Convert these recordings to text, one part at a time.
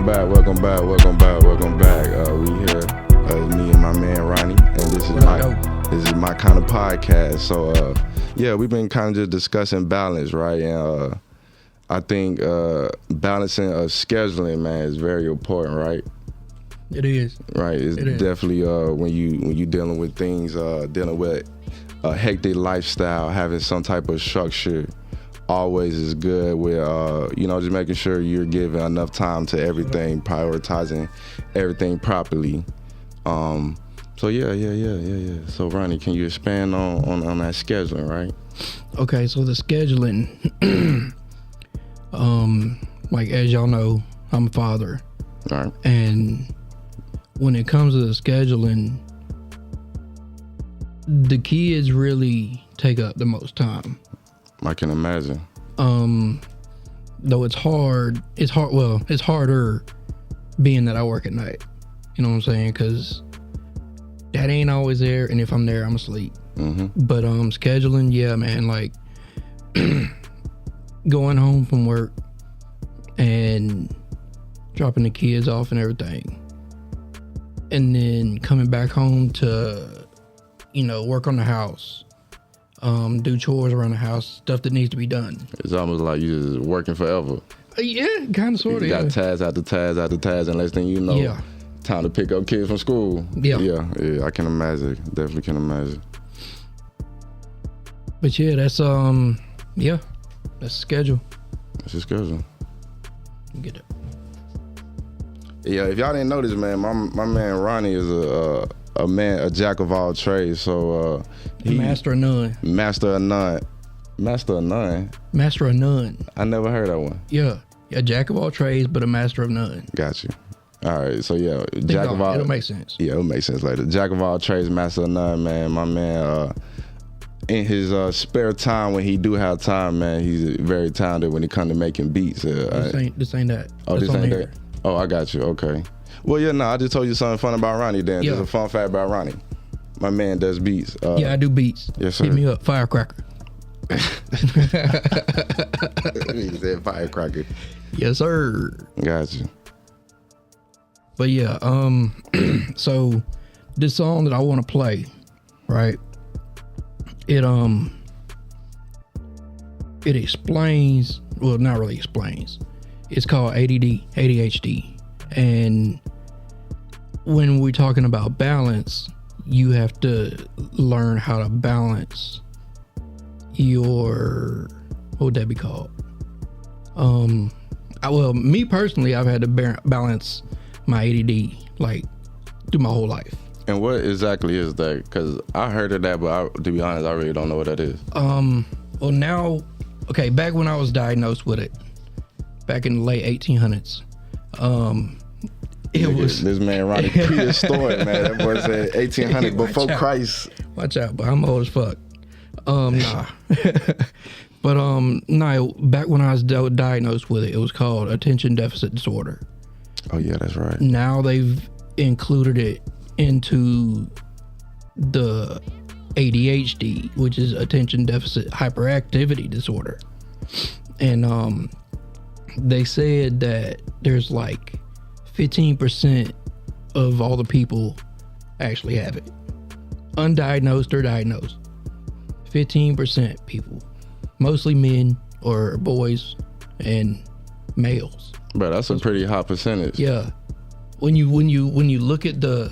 welcome back. We here, me and my man Ronnie, and this is my kind of podcast. So, we've been kind of just discussing balance, right? And I think balancing scheduling, man, is very important, right? It is. Right. It's definitely when you dealing with things, dealing with a hectic lifestyle, having some type of structure always is good with just making sure you're giving enough time to everything, prioritizing everything properly. So So Ronnie, can you expand on that scheduling, right? Okay, so the scheduling, like as y'all know, I'm a father. All right. And when it comes to the scheduling, the kids really take up the most time. I can imagine. Though it's harder being that I work at night. You know what I'm saying? Because dad ain't always there, and if I'm there, I'm asleep. Mm-hmm. But scheduling, yeah, man, like going home from work and dropping the kids off and everything, and then coming back home to, work on the house. Do chores around the house, stuff that needs to be done. It's almost like you're just working forever. Yeah, kind of, sort of. You got task after task after task, and next thing you know, time to pick up kids from school. Yeah, I can imagine. Definitely can imagine. But yeah, that's that's the schedule. That's your schedule. Get it. Yeah, if y'all didn't know this, man, my man Ronnie is a jack of all trades. So he master of none. Master of none. Master of none. Master of none. I never heard that one. Yeah, jack of all trades, but a master of none. Got you. All right, so jack of all. It'll make sense. Yeah, it'll make sense later. Jack of all trades, master of none, man. My man, in his spare time when he do have time, man, he's very talented when it comes to making beats. This ain't that. Oh, That's this ain't here. that. Oh, I got you. Okay. Well, I just told you something fun about Ronnie then. Yeah. Just a fun fact about Ronnie. My man does beats. I do beats. Yes, sir. Hit me up, Firecracker. He said Firecracker. Yes, sir. Got you. But yeah, so this song that I want to play, right? It explains, well, not really explains. It's called ADHD. And when we're talking about balance, you have to learn how to balance your, what would that be called? Me personally, I've had to balance my ADD like through my whole life. And what exactly is that? Because I heard of that, but to be honest, I really don't know what that is. Well, now, okay, back when I was diagnosed with it, back in the late 1800s, this man Ronnie prehistoric, man. That boy said 1800 before Christ. Watch out, but I'm old as fuck. Nah. But back when I was diagnosed with it was called attention deficit disorder. Oh yeah, that's right. Now they've included it into the ADHD, which is attention deficit hyperactivity disorder. And they said that there's like 15% of all the people actually have it. Undiagnosed or diagnosed. 15% people. Mostly men or boys and males. But that's a pretty high percentage. Yeah. When you look at the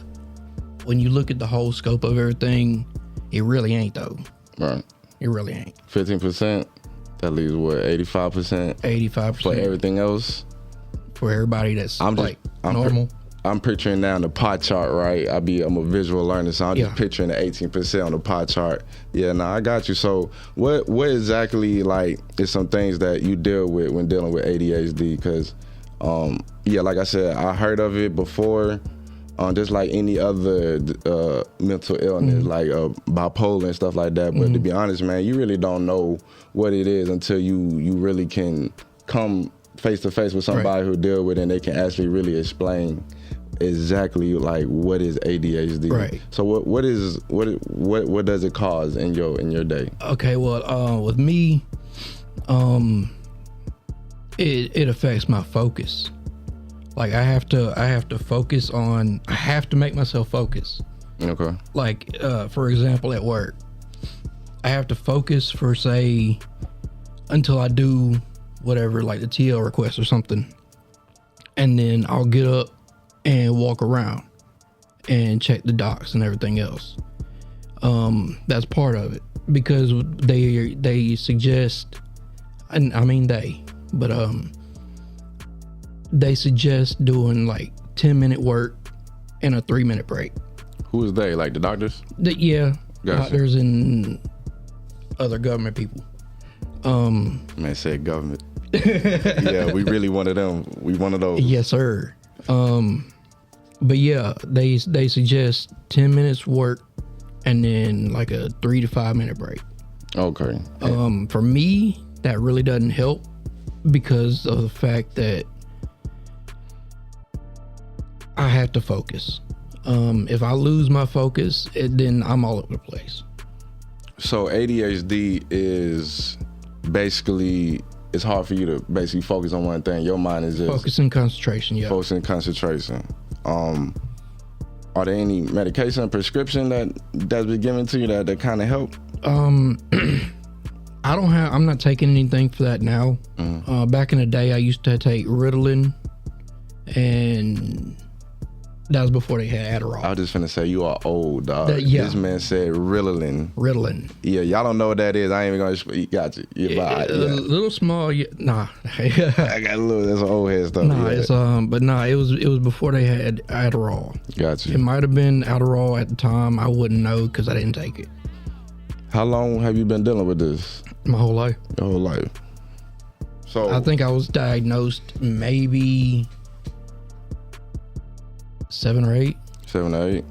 whole scope of everything, it really ain't though. Right. It really ain't. 15%, that leaves what, 85%? 85%. For everything else? For everybody that's normal. I'm picturing now the pie chart, right? I'm a visual learner, so I'm just picturing the 18% on the pie chart. Yeah, I got you. So what exactly is some things that you deal with when dealing with ADHD? Because, like I said, I heard of it before, just like any other mental illness, like bipolar and stuff like that. But to be honest, man, you really don't know what it is until you really can come face to face with somebody who deal with it, and they can actually really explain exactly what is ADHD. Right. So what does it cause in your day? Okay, well, with me, it affects my focus. Like I have to focus on. I have to make myself focus. Okay. Like for example, at work, I have to focus for say until I do whatever, like the TL request or something, and then I'll get up and walk around and check the docs and everything else. That's part of it because they suggest, and I mean they suggest doing like 10-minute work and a 3-minute break. Who is they? Like the doctors? Yeah, gotcha. Doctors and other government people. Man said government. Yeah, we really one of them. We one of those. Yes, sir. But yeah, they suggest 10 minutes work and then like a 3 to 5 minute break. Okay. For me, that really doesn't help because of the fact that I have to focus. If I lose my focus, then I'm all over the place. So ADHD is basically, it's hard for you to basically focus on one thing. Your mind is just focus and concentration. Yeah. Focus and concentration. Are there any medication or prescription that's been given to you that kind of help? I'm not taking anything for that now. Mm-hmm. Back in the day, I used to take Ritalin, and that was before they had Adderall. I was just finna say, you are old, dog. Yeah. This man said Ritalin. Yeah, y'all don't know what that is. I ain't even gonna. Got you. Yeah, a little small. Yeah, nah. I got a little. That's old head stuff. Nah, it's but nah, it was before they had Adderall. Got you. It might have been Adderall at the time. I wouldn't know because I didn't take it. How long have you been dealing with this? My whole life. Your whole life. So I think I was diagnosed maybe 7 or 8. 7 or 8.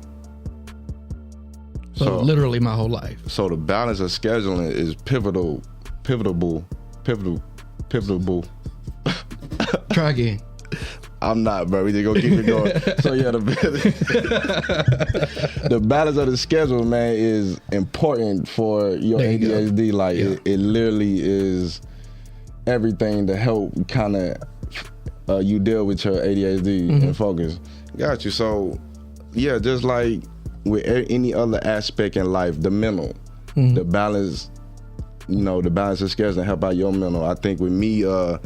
So literally my whole life. So the balance of scheduling is pivotal. Try again. I'm not, bro. We just gonna keep it going. So yeah, the balance of the schedule, man, is important for your ADHD. Like it literally is everything to help kind of you deal with your ADHD and focus. Got you. So yeah, just like with any other aspect in life, the mental, the balance, the balance of scheduling help out your mental. I think with me, to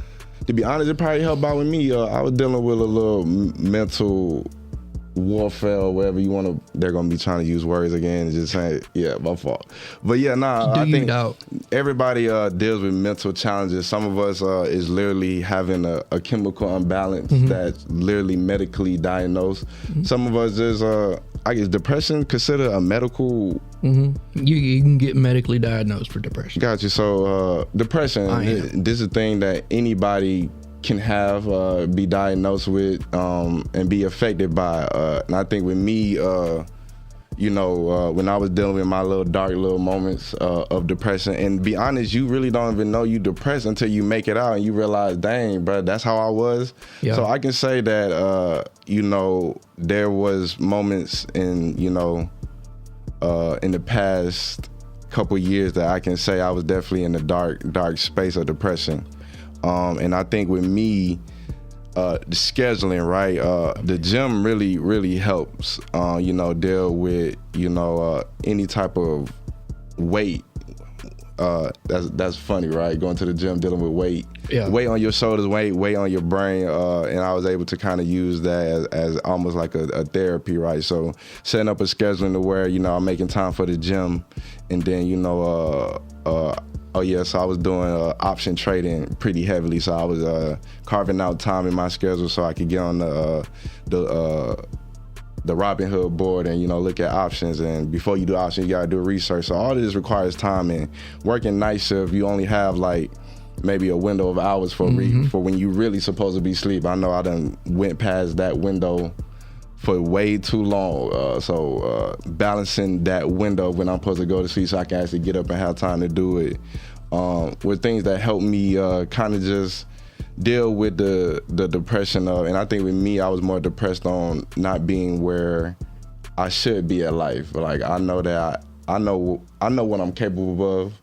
be honest, it probably helped out with me. I was dealing with a little mental warfare, or whatever you want to. They're gonna be trying to use words again and just saying, yeah, my fault. But yeah, I think everybody deals with mental challenges. Some of us is literally having a chemical imbalance that's literally medically diagnosed. Some of us is I guess depression considered a medical. You can get medically diagnosed for depression. Got you. So depression, this is a thing that anybody can have, be diagnosed with, and be affected by. And I think with me, when I was dealing with my little dark little moments of depression, and be honest, you really don't even know you depressed until you make it out and you realize, dang, bro, that's how I was. Yeah. So I can say that, there was moments in the past couple years that I can say I was definitely in the dark space of depression. And I think with me, the scheduling, right? The gym really, really helps, deal with, any type of weight. That's funny, right? Going to the gym, dealing with weight. Yeah. Weight on your shoulders, weight on your brain. And I was able to kind of use that as almost like a therapy, right? So setting up a scheduling to where, I'm making time for the gym. And then, so I was doing option trading pretty heavily. So I was carving out time in my schedule so I could get on the Robinhood board and, look at options. And before you do options, you gotta do research. So all this requires time, and working night shift, you only have like maybe a window of hours for when you really supposed to be asleep. I know I done went past that window for way too long. So balancing that window when I'm supposed to go to sleep so I can actually get up and have time to do it were things that helped me kind of just deal with the depression of, and I think with me, I was more depressed on not being where I should be at life. Like I know that I know what I'm capable of,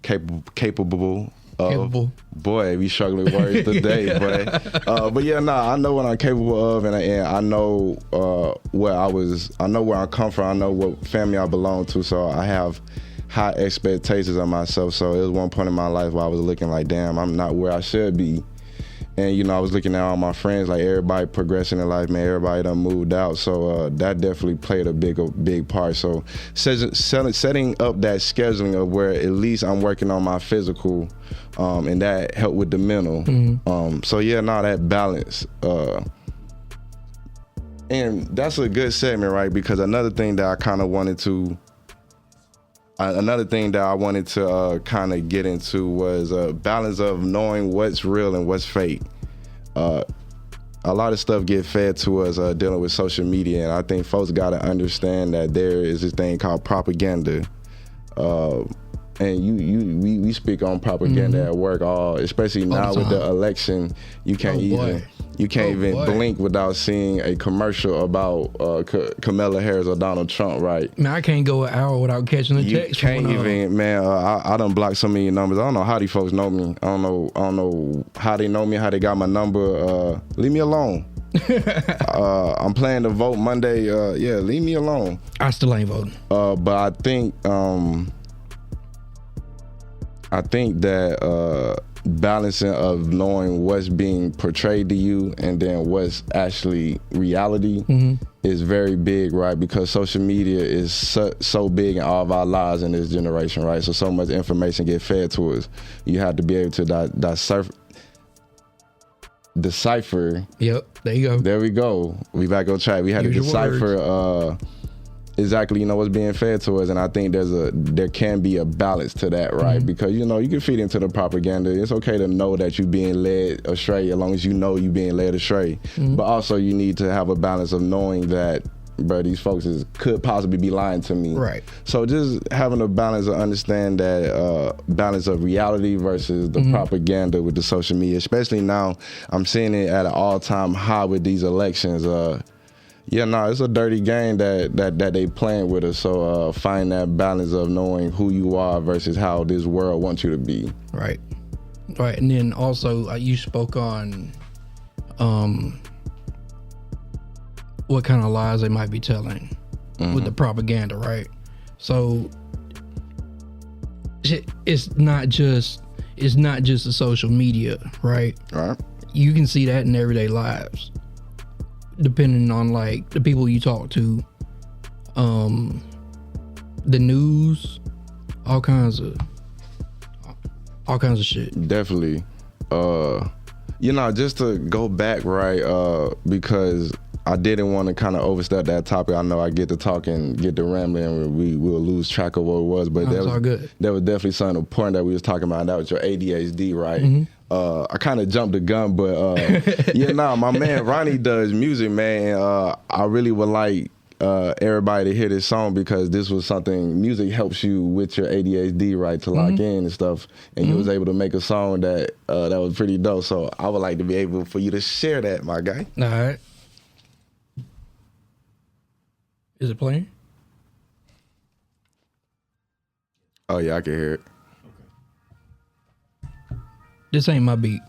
capable Capable. Boy, we struggling with words today, but yeah, I know what I'm capable of, and I know I know where I come from, I know what family I belong to, so I have high expectations of myself. So it was one point in my life where I was looking like, damn, I'm not where I should be. And, I was looking at all my friends, like everybody progressing in life, man, everybody done moved out. So that definitely played a big part. So setting up that scheduling of where at least I'm working on my physical, and that helped with the mental. So yeah, that balance. And that's a good segment, right? Because another thing that I wanted to kind of get into was a balance of knowing what's real and what's fake. A lot of stuff get fed to us dealing with social media, and I think folks got to understand that there is this thing called propaganda. And we speak on propaganda at work, especially now with the election. You can't even blink without seeing a commercial about Kamala Harris or Donald Trump, right? Man, I can't go an hour without catching a text. You can't even, man. I done blocked so many numbers. I don't know how these folks know me. I don't know how they know me, how they got my number. Leave me alone. I'm planning to vote Monday. Yeah, leave me alone. I still ain't voting. But I think that balancing of knowing what's being portrayed to you and then what's actually reality is very big, right? Because social media is so big in all of our lives in this generation, right? So much information get fed to us. You have to be able to decipher. Yep, there you go. There we go. We back on track. We had to decipher exactly, what's being fed to us, and I think there can be a balance to that, right? Because you can feed into the propaganda. It's okay to know that you're being led astray, as long as you know you're being led astray. But also, you need to have a balance of knowing that, bro, these folks could possibly be lying to me. Right. So just having a balance of understand that balance of reality versus the propaganda with the social media, especially now, I'm seeing it at an all-time high with these elections. It's a dirty game that they playing with us. So find that balance of knowing who you are versus how this world wants you to be. Right. And then also you spoke on what kind of lies they might be telling with the propaganda, right? So it's not just the social media, right? Right. You can see that in everyday lives, depending on like the people you talk to, the news, all kinds of shit. Definitely. Just to go back, right, because I didn't want to kind of overstep that topic. I know I get to talking, get to rambling, and we will lose track of what it was. But that was definitely something important that we was talking about. And that was your ADHD, right? I kind of jumped the gun, but my man Ronnie does music, man. I really would like everybody to hear this song because this was something, music helps you with your ADHD, right, to lock in and stuff. And you was able to make a song that was pretty dope. So I would like to be able for you to share that, my guy. All right. Is it playing? Oh yeah, I can hear it. Okay. This ain't my beat.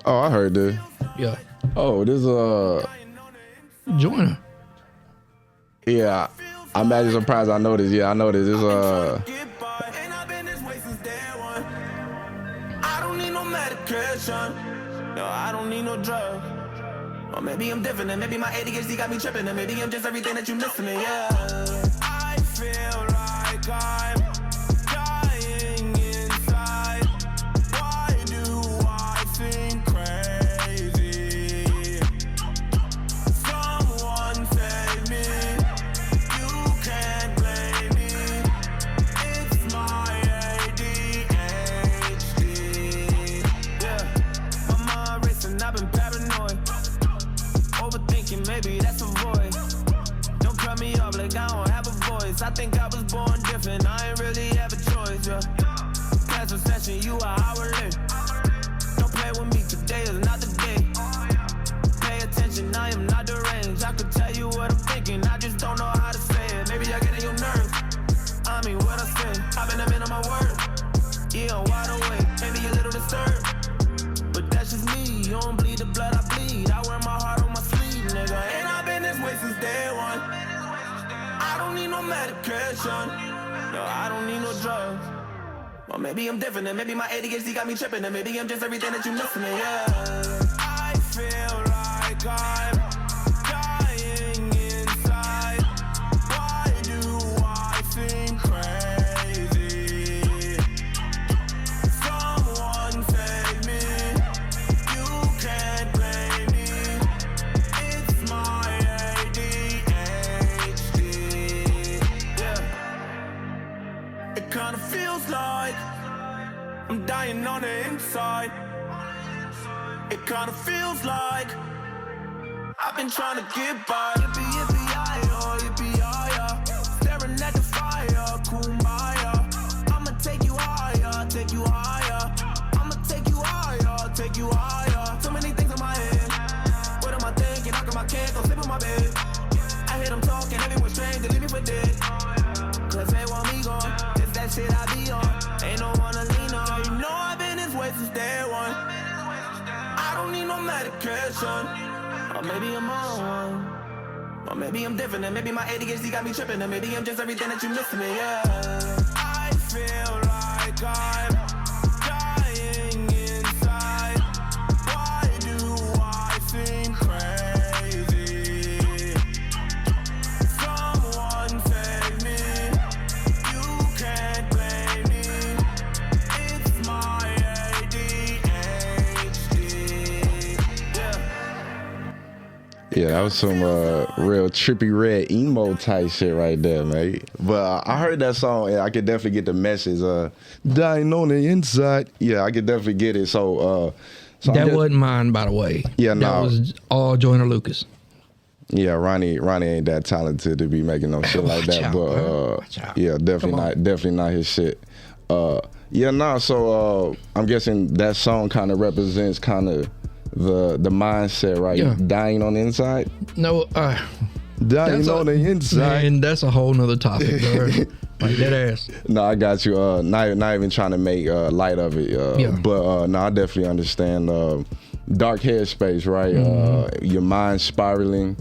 Oh, I heard this. Yeah. Oh, this Joiner. Yeah, I'm actually surprised I know this. Yeah, I know this. This I don't need no medication. No, I don't need no drug. Or maybe I'm different, and maybe my ADHD got me tripping, and maybe I'm just everything that you missing, yeah. I feel like I'm dying inside. Why do I think crazy? Someone save me. You can't blame me. It's my ADHD. Yeah, my mind racing, I've been paranoid. Overthinking, maybe that's a void. Don't cut me off like I don't have a voice. I think I was born different, I ain't really have a choice, yeah. Cancel session, you are hourly. Don't play with me, today is not the day. Pay attention, I am not deranged. I could tell you what I'm thinking, I just don't know how to say it. Maybe I get in your nerves, I mean what I say. I've been a man on my word. yeah, I'm wide awake. Maybe a little disturbed, but that's just me. You don't bleed the blood, I bleed. I wear my heart on my sleeve, nigga. And I've been this way since day one. I don't need no medication. No, I don't need no drugs. Or maybe I'm different, and maybe my ADHD got me tripping, and maybe I'm just everything that you missing, yeah. I feel like I'm dying inside. Why do I think crazy? Someone save me. You can't blame me. It's my ADHD. Yeah. It kinda feels like I'm dying on the inside. It kinda feels like I've been trying to get by. Yippee, yippee-yi-yo, yippee-yi-ya. Staring at the fire, kumbaya. I'ma take you higher, take you higher. I'ma take you higher, take you higher. Too many things in my head. What am I thinking? How come I can't go sleep in my bed? I hear them talking, everyone's strange, they leave me for dead. Cause they want me gone, it's that shit I be on. Ain't no one to lean on. You know I've been this way since day one. I don't need no medication. Or maybe I'm on one. Or maybe I'm different, and maybe my ADHD got me tripping, and maybe I'm just everything that you missing, yeah. I feel like I'm dying inside. Why do I think crazy? Someone save me. You can't blame me. It's my ADHD. Yeah. Yeah, that was some real trippy red emo type shit right there, mate. But I heard that song and I could definitely get the message. Dying on the inside. Yeah, I could definitely get it. So that wasn't mine, by the way. Yeah, that no. was all Joyner Lucas. Yeah, Ronnie ain't that talented to be making no shit like that. But yeah, definitely not his shit. Yeah, nah. So I'm guessing that song kind of represents kind of the mindset, right? Yeah. Dying on the inside. No, dying on the inside. Man, that's a whole nother topic, bro. Like that ass. No, I got you. Not even trying to make light of it. But no, I definitely understand. Dark headspace, right? Mm-hmm. Your mind spiraling.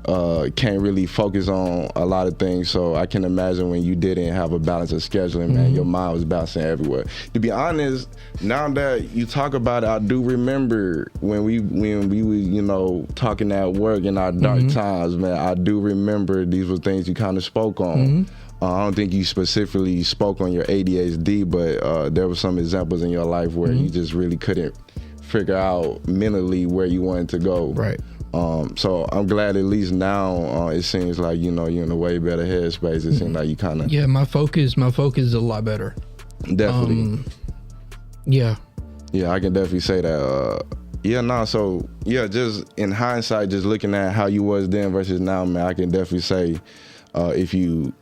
Can't really focus on a lot of things, so I can imagine when you didn't have a balance of scheduling, man, your mind was bouncing everywhere. To be honest, now that you talk about it, I do remember when we were, you know, talking at work in our dark times, man. I do remember these were things you kind of spoke on. I don't think you specifically spoke on your ADHD, but there were some examples in your life where you just really couldn't figure out mentally where you wanted to go. Right. So I'm glad at least now it seems like, you know, you're in a way better headspace. It seems like you kind of... Yeah, my focus is a lot better. Definitely. Yeah. Yeah, I can definitely say that. So, yeah, just in hindsight, just looking at how you was then versus now, man, I can definitely say if you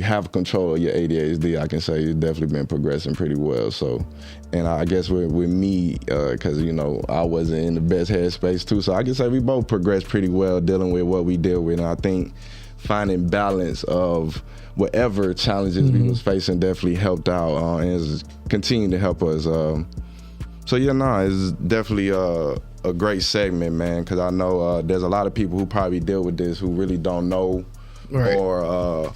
have control of your ADHD, I can say you've definitely been progressing pretty well. So, and I guess with me, because, you know, I wasn't in the best headspace too. So I can say we both progressed pretty well dealing with what we deal with. And I think finding balance of whatever challenges we was facing definitely helped out and is continuing to help us. So yeah, it's definitely a great segment, man, because I know there's a lot of people who probably deal with this who really don't know or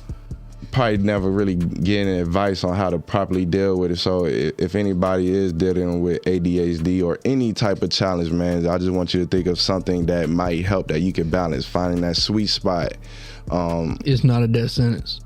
probably never really getting advice on how to properly deal with it. So if anybody is dealing with ADHD or any type of challenge, man, I just want you to think of something that might help that you can balance, finding that sweet spot. It's not a death sentence.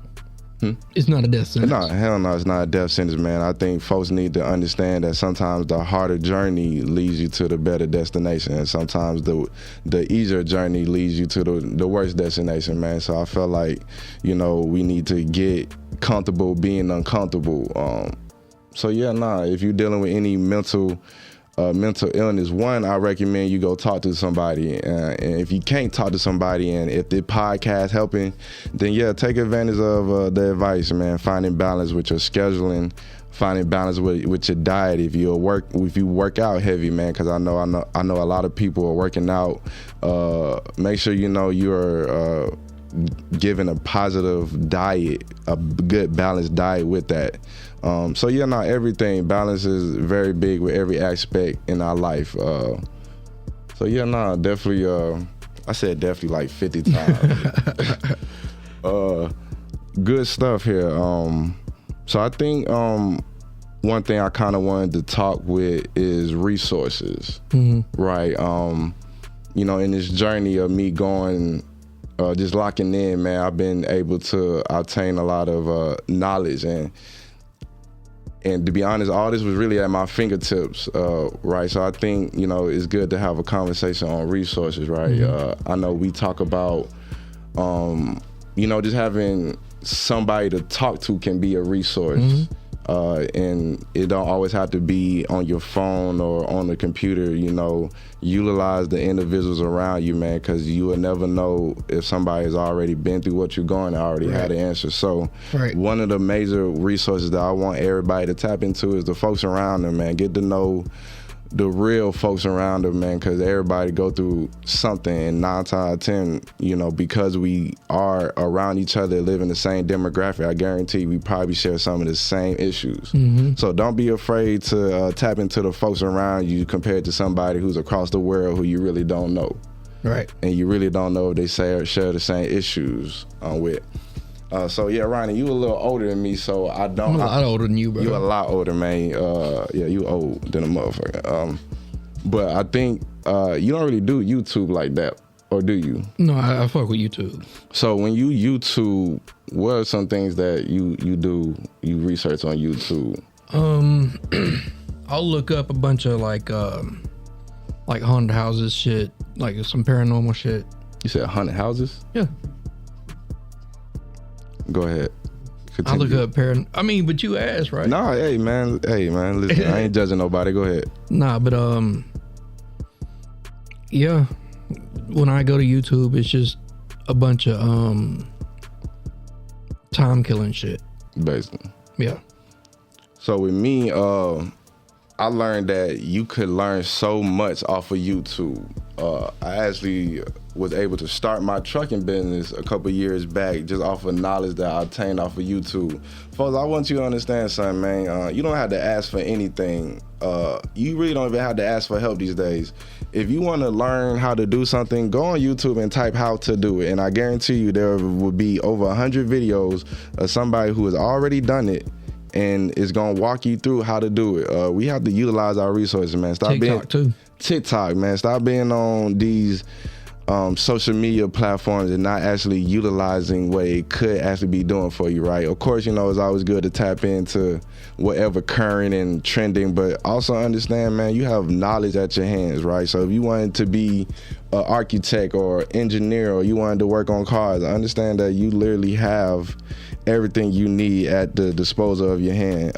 It's not a death sentence. No, hell no, it's not a death sentence, man. I think folks need to understand that sometimes the harder journey leads you to the better destination, and sometimes the easier journey leads you to the worst destination, man. So I felt like, you know, we need to get comfortable being uncomfortable. So yeah, if you're dealing with any mental illness, one, I recommend you go talk to somebody. And if you can't talk to somebody, and if the podcast helping, then yeah, take advantage of the advice, man. Finding balance with your scheduling, finding balance with your diet. If you work out heavy, man, because I know a lot of people are working out. Make sure you know you're giving a positive diet, a good balanced diet with that. So yeah, not everything. Balance is very big with every aspect in our life. So yeah, definitely. I said definitely like 50 times. Good stuff here. So I think one thing I kind of wanted to talk with is resources, right? You know, in this journey of me going, just locking in, man, I've been able to obtain a lot of knowledge, and to be honest, all this was really at my fingertips, right? So I think, you know, it's good to have a conversation on resources, right? I know we talk about, you know, just having somebody to talk to can be a resource. And it don't always have to be on your phone or on the computer. You know, utilize the individuals around you, man, because you will never know if somebody has already been through what you're going, already had the answer. So one of the major resources that I want everybody to tap into is the folks around them, man. Get to know the real folks around them, man, because everybody go through something, and 9 times out of 10, you know, because we are around each other, live in the same demographic, I guarantee we probably share some of the same issues. So don't be afraid to tap into the folks around you compared to somebody who's across the world who you really don't know. Right. And you really don't know if they share the same issues with. So yeah, Ronnie, you a little older than me, so I don't. I'm a lot older than you, bro. You a lot older, man. Yeah, you old than a motherfucker. But I think you don't really do YouTube like that, or do you? No, I fuck with YouTube. So when you YouTube, what are some things that you research on YouTube? I'll look up a bunch of like haunted houses shit, like some paranormal shit. You said haunted houses? Yeah. Go ahead. Continue. I look up I mean, but you asked, right? Nah, hey man, listen, I ain't judging nobody. Go ahead. Nah, but yeah, when I go to YouTube, it's just a bunch of time killing shit. Basically. Yeah. So with me, I learned that you could learn so much off of YouTube. I actually was able to start my trucking business a couple years back just off of knowledge that I obtained off of YouTube. Folks, I want you to understand something, man. You don't have to ask for anything. You really don't even have to ask for help these days. If you want to learn how to do something, go on YouTube and type how to do it. And I guarantee you there will be over 100 videos of somebody who has already done it and is going to walk you through how to do it. We have to utilize our resources, man. TikTok, man. Stop being on these social media platforms and not actually utilizing what it could actually be doing for you, right? Of course, you know, it's always good to tap into whatever current and trending, but also understand, man, you have knowledge at your hands, right? So if you wanted to be an architect or engineer, or you wanted to work on cars, I understand that you literally have everything you need at the disposal of your hand.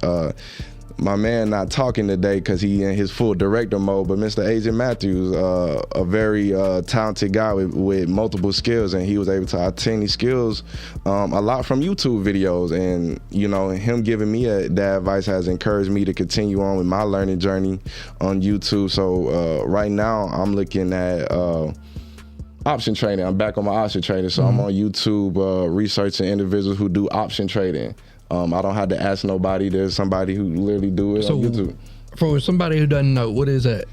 My man not talking today because he in his full director mode, but Mr. Agent Matthews, a very talented guy with multiple skills, and he was able to obtain these skills a lot from YouTube videos. And, you know, him giving me that advice has encouraged me to continue on with my learning journey on YouTube. So right now I'm looking at option trading. I'm back on my option trading. So I'm on YouTube researching individuals who do option trading. I don't have to ask nobody. There's somebody who literally do it on YouTube. For somebody who doesn't know, what is that?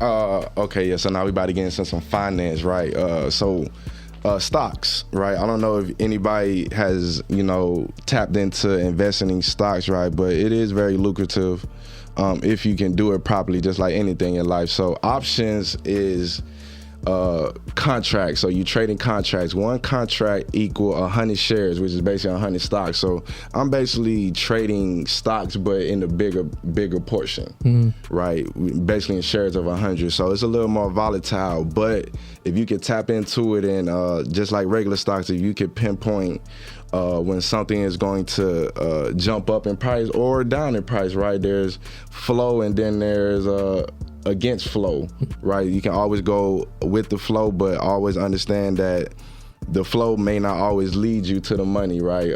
Okay, yeah, so now we about to get into some finance, right? Stocks, right? I don't know if anybody has, you know, tapped into investing in stocks, right? But it is very lucrative if you can do it properly, just like anything in life. So options is contracts. So you trading contracts. One contract equal 100 shares, which is basically 100 stocks. So I'm basically trading stocks, but in the bigger portion, right? Basically in shares of 100. So it's a little more volatile, but if you could tap into it, and just like regular stocks, if you could pinpoint when something is going to jump up in price or down in price, right? There's flow, and then there's against flow, right? You can always go with the flow, but always understand that the flow may not always lead you to the money, right?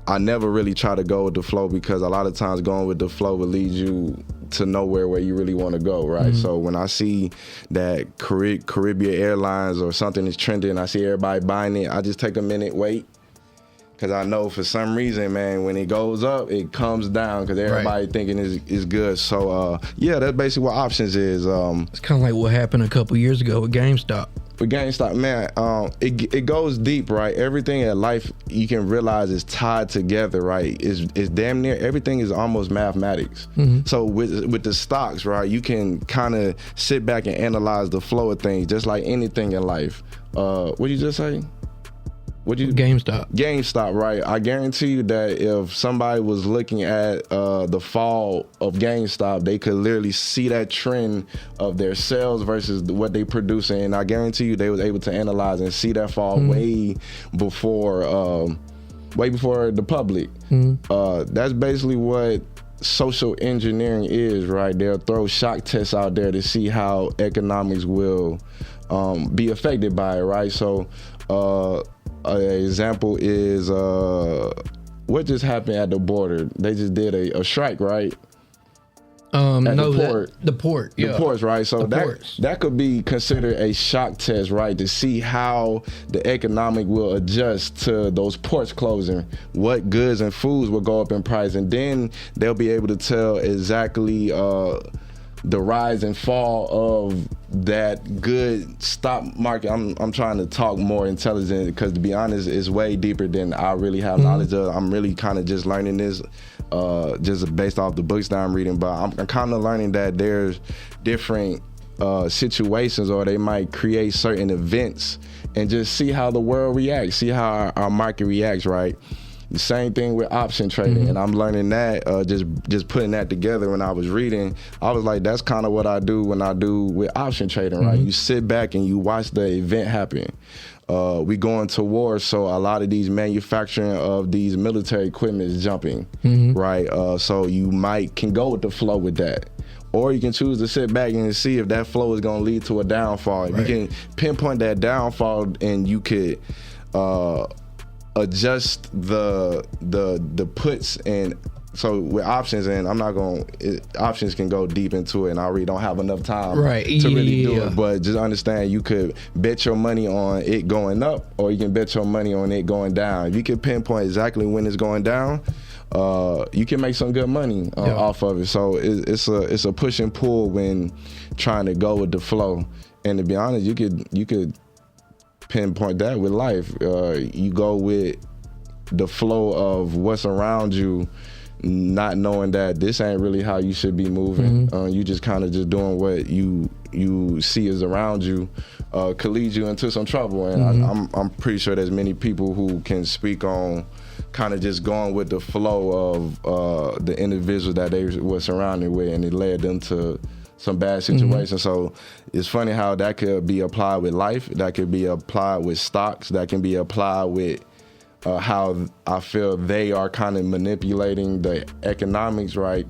I never really try to go with the flow, because a lot of times going with the flow will lead you to nowhere where you really want to go, right? So when I see that Caribbean Airlines or something is trending, I see everybody buying it, I just take a minute, wait. Because I know for some reason, man, when it goes up, it comes down because everybody thinking is good. So, yeah, that's basically what options is. It's kind of like what happened a couple years ago with GameStop. With GameStop, man, it goes deep, right? Everything in life you can realize is tied together, right? It's damn near everything is almost mathematics. So with the stocks, right, you can kind of sit back and analyze the flow of things, just like anything in life. What did you just say? GameStop, right? I guarantee you that if somebody was looking at the fall of GameStop, they could literally see that trend of their sales versus what they producing, and I guarantee you they was able to analyze and see that fall way before the public. That's basically what social engineering is, right? They'll throw shock tests out there to see how economics will be affected by it, right? So an example is what just happened at the border. They just did a strike, right? The ports, right? So that could be considered a shock test, right? To see how the economic will adjust to those ports closing, what goods and foods will go up in price, and then they'll be able to tell exactly the rise and fall of that good stock market. I'm trying to talk more intelligent because, to be honest, it's way deeper than I really have knowledge of. I'm really kind of just learning this just based off the books that I'm reading, but I'm kind of learning that there's different situations, or they might create certain events and just see how the world reacts, see how our market reacts, right? The same thing with option trading, and I'm learning that, just putting that together. When I was reading, I was like, that's kind of what I do when I do with option trading, right? You sit back and you watch the event happen. We going to war, so a lot of these manufacturing of these military equipment is jumping, right? So you can go with the flow with that. Or you can choose to sit back and see if that flow is going to lead to a downfall. Right. You can pinpoint that downfall, and you could adjust the puts. And so with options, and options can go deep into it, and I really don't have enough time to really do it. But just understand, you could bet your money on it going up, or you can bet your money on it going down. If you can pinpoint exactly when it's going down, you can make some good money off of it. So it's a push and pull when trying to go with the flow. And to be honest, you could pinpoint that with life. You go with the flow of what's around you, not knowing that this ain't really how you should be moving. You just kind of just doing what you see is around you, could lead you into some trouble. And I'm pretty sure there's many people who can speak on kind of just going with the flow of the individual that they were surrounded with, and it led them to some bad situations. So it's funny how that could be applied with life, that could be applied with stocks, that can be applied with how I feel they are kind of manipulating the economics, right?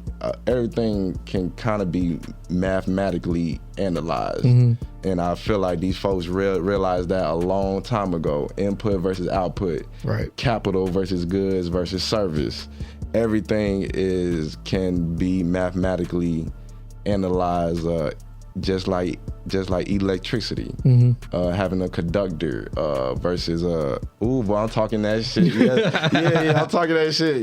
Everything can kind of be mathematically analyzed. And I feel like these folks realized that a long time ago. Input versus output, right? Capital versus goods versus service. Everything can be mathematically analyzed, just like electricity, having a conductor versus I'm talking that shit. I'm talking that shit.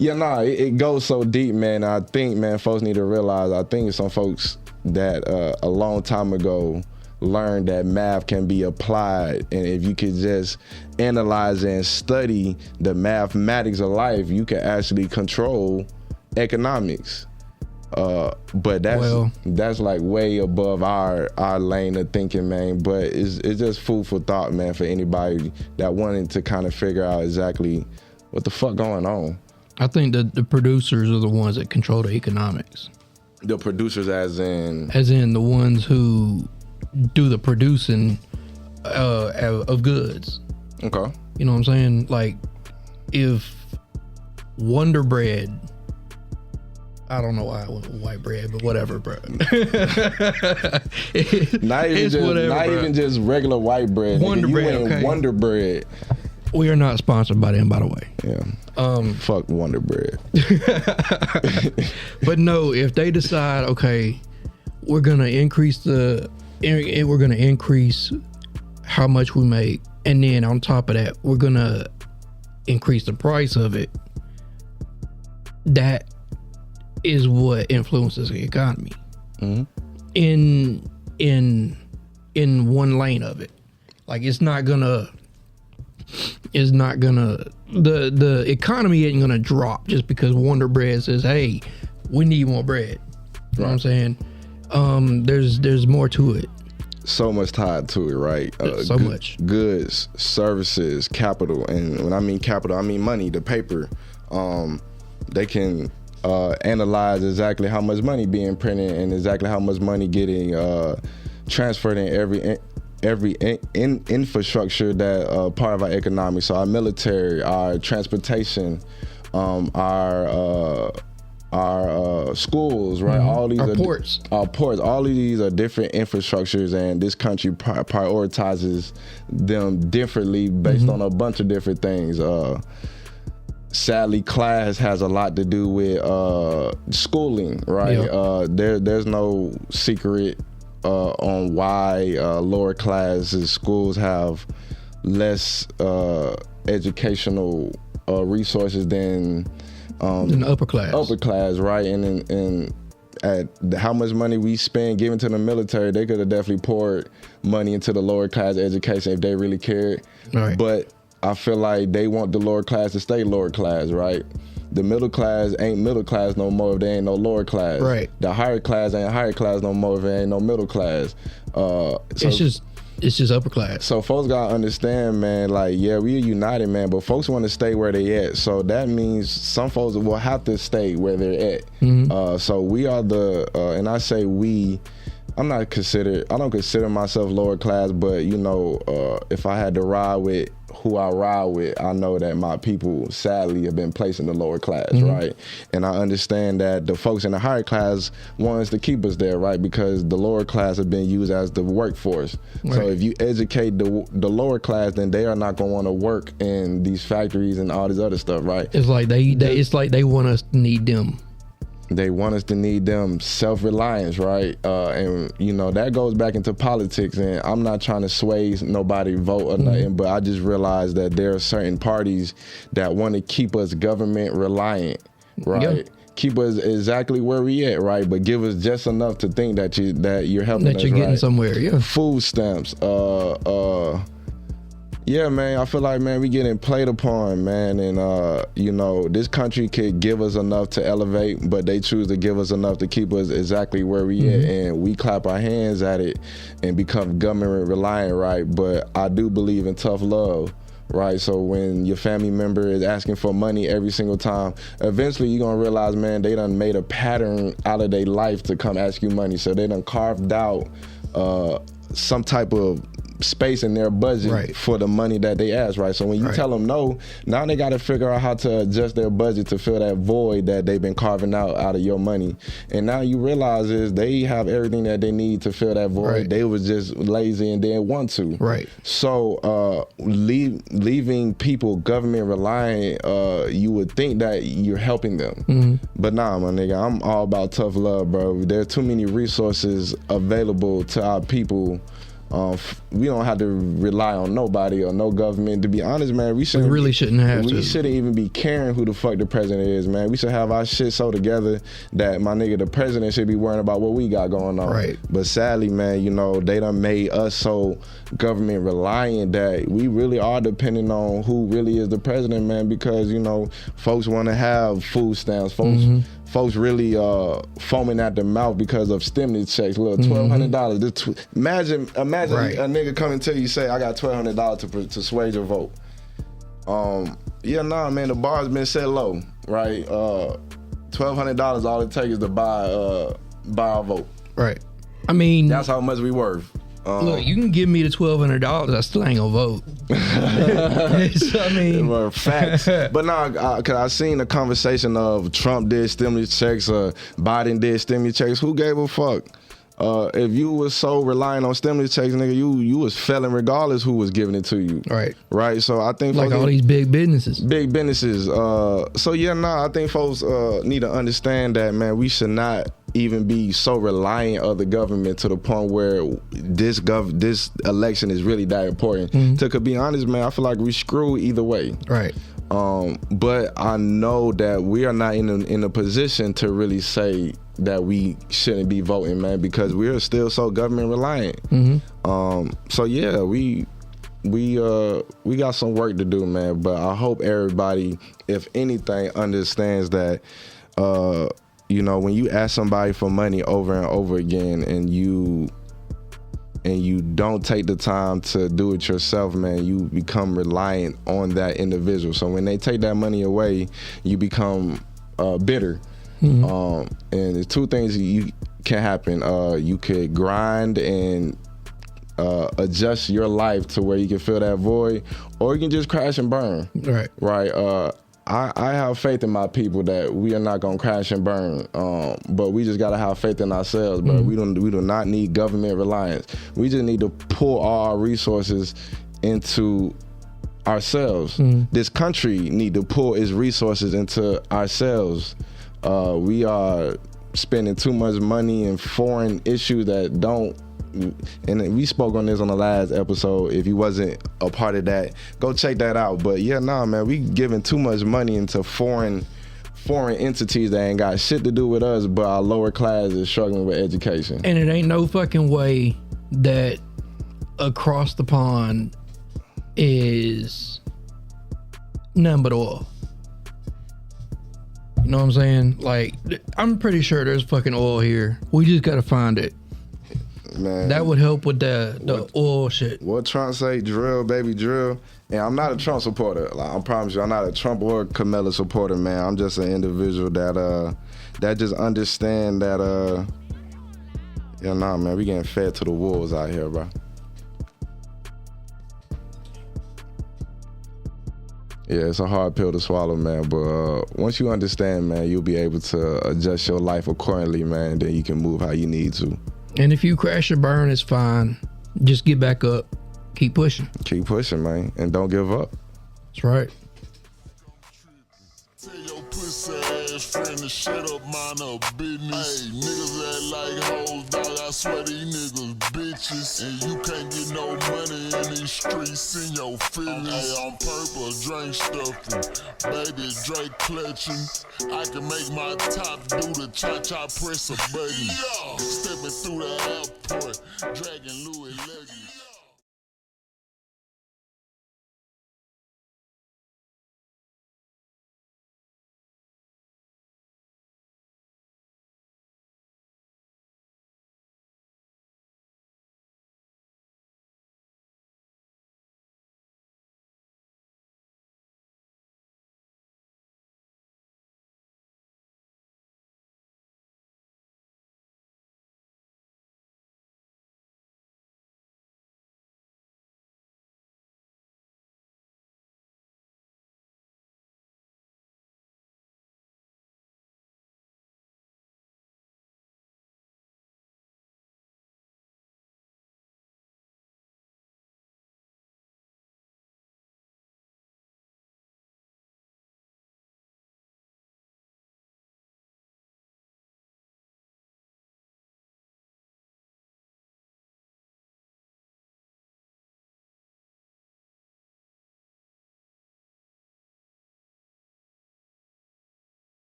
It goes so deep, man. I think, man, folks need to realize, I think some folks that a long time ago learned that math can be applied, and if you could just analyze and study the mathematics of life, you can actually control economics. But that's like way above our lane of thinking, man. But it's just food for thought, man, for anybody that wanted to kind of figure out exactly what the fuck going on. I think that the producers are the ones that control the economics. The producers, as in the ones who do the producing of goods. Okay. You know what I'm saying? Like, if Wonder Bread, I don't know why I went with white bread, but whatever, bro. Not even just regular white bread. Wonder Bread, okay. Wonder Bread. We are not sponsored by them, by the way. Yeah. Fuck Wonder Bread. But no, if they decide, okay, we're gonna increase how much we make, and then on top of that, we're gonna increase the price of it. That is what influences the economy. Mm-hmm. In one lane of it. Like it's not gonna the economy ain't gonna drop just because Wonder Bread says, hey, we need more bread. You know what I'm saying? There's more to it. So much tied to it, right? So much. Goods, services, capital. And when I mean capital, I mean money, the paper. They can analyze exactly how much money being printed and exactly how much money getting transferred in every infrastructure that part of our economy. So our military, our transportation, our schools, right? Mm-hmm. All these our are ports. Our ports. All of these are different infrastructures, and this country prioritizes them differently based on a bunch of different things. Sadly, class has a lot to do with schooling, right? Yeah. There's no secret on why lower classes schools have less educational resources than the upper class. Upper class, right? And at how much money we spend giving to the military, they could have definitely poured money into the lower class education if they really cared. Right. But I feel like they want the lower class to stay lower class, right? The middle class ain't middle class no more if there ain't no lower class. Right. The higher class ain't higher class no more if there ain't no middle class. It's just upper class. So folks gotta understand, man, like, yeah, we're united, man, but folks want to stay where they at. So that means some folks will have to stay where they're at. Mm-hmm. So we are and I say we, I don't consider myself lower class, but you know, if I had to ride with who I ride with, I know that my people sadly have been placed in the lower class, right? And I understand that the folks in the higher class want us to keep us there, right? Because the lower class have been used as the workforce. Right. So if you educate the lower class, then they are not going to want to work in these factories and all this other stuff, right? It's like they want us to need them. They want us to need them self-reliance, right? And, you know, that goes back into politics. And I'm not trying to sway nobody vote or nothing, but I just realized that there are certain parties that want to keep us government reliant, right? Yep. Keep us exactly where we at, right? But give us just enough to think that you're helping us, that you're getting right? somewhere, yeah. Food stamps, yeah, man, I feel like, man, we getting played upon, man, and, you know, this country could give us enough to elevate, but they choose to give us enough to keep us exactly where we at, and we clap our hands at it and become government reliant, right? But I do believe in tough love, right? So when your family member is asking for money every single time, eventually you're going to realize, man, they done made a pattern out of their life to come ask you money, so they done carved out some type of space in their budget for the money that they ask, right? So when you tell them no, now they got to figure out how to adjust their budget to fill that void that they've been carving out of your money. And now you realize is they have everything that they need to fill that void. Right. They was just lazy and didn't want to. Right. So leaving people government reliant, you would think that you're helping them. But nah, my nigga, I'm all about tough love, bro. There's too many resources available to our people. We don't have to rely on nobody or no government. To be honest, man, we shouldn't even be caring who the fuck the president is, man. We should have our shit so together that my nigga, the president, should be worrying about what we got going on. Right. But sadly, man, you know, they done made us so government reliant that we really are depending on who really is the president, man, because, you know, folks want to have food stamps. Folks really foaming at the mouth because of stimulus checks. Look, $1,200. Imagine a nigga coming to you say, I got $1,200 to persuade your vote. Yeah, nah, man, the bar's been set low, right? $1,200, all it takes is to buy our vote. Right. I mean, that's how much we worth. Look, you can give me the $1,200, I still ain't gonna vote. So, I mean, facts. But nah, cause I seen the conversation of Trump did stimulus checks, Biden did stimulus checks. Who gave a fuck? if you was so relying on stimulus checks, nigga, you was failing regardless who was giving it to you. Right. So I think like all these big businesses. So yeah, I think folks need to understand that, man, we should not even be so reliant of the government to the point where this election is really that important. To be honest, man, I feel like we screwed either way. Right. But I know that we are not in a position to really say that we shouldn't be voting, man, because we are still so government reliant. So yeah, we got some work to do, man. But I hope everybody, if anything, understands that when you ask somebody for money over and over again and you don't take the time to do it yourself, man, you become reliant on that individual. So when they take that money away, you become bitter. And there's two things you can happen. You could grind and adjust your life to where you can fill that void, or you can just crash and burn. Right. I have faith in my people that we are not gonna crash and burn, but we just gotta have faith in ourselves. But we do not need government reliance. We just need to pull all our resources into ourselves. This country need to pull its resources into ourselves. We are spending too much money in foreign issues that don't. And we spoke on this on the last episode. If you wasn't a part of that, go check that out. But yeah, man, we giving too much money into foreign entities that ain't got shit to do with us, but our lower class is struggling with education. And it ain't no fucking way that across the pond is nothing but oil. You know what I'm saying? Like, I'm pretty sure there's fucking oil here. We just gotta find it. Man, that would help with the oil shit. What Trump say? Drill, baby, drill. And I'm not a Trump supporter. Like, I promise you, I'm not a Trump or Kamala supporter, man. I'm just an individual that just understand that man, we getting fed to the wolves out here, bro. Yeah, it's a hard pill to swallow, man. But once you understand, man, you'll be able to adjust your life accordingly, man. Then you can move how you need to. And if you crash or burn, it's fine. Just get back up. Keep pushing. Keep pushing, man. And don't give up. That's right. Tell your pussy ass friend to shut up, mind her business. Hey, niggas act like hoes, dog. I swear these niggas bitches. And you can't get no money in these streets in your feelings. Hey, I'm purple, drink stuffing. Baby, Drake clutching. I can make my top do the cha-cha, press a button. Stepping through the airport, dragging Louis luggage.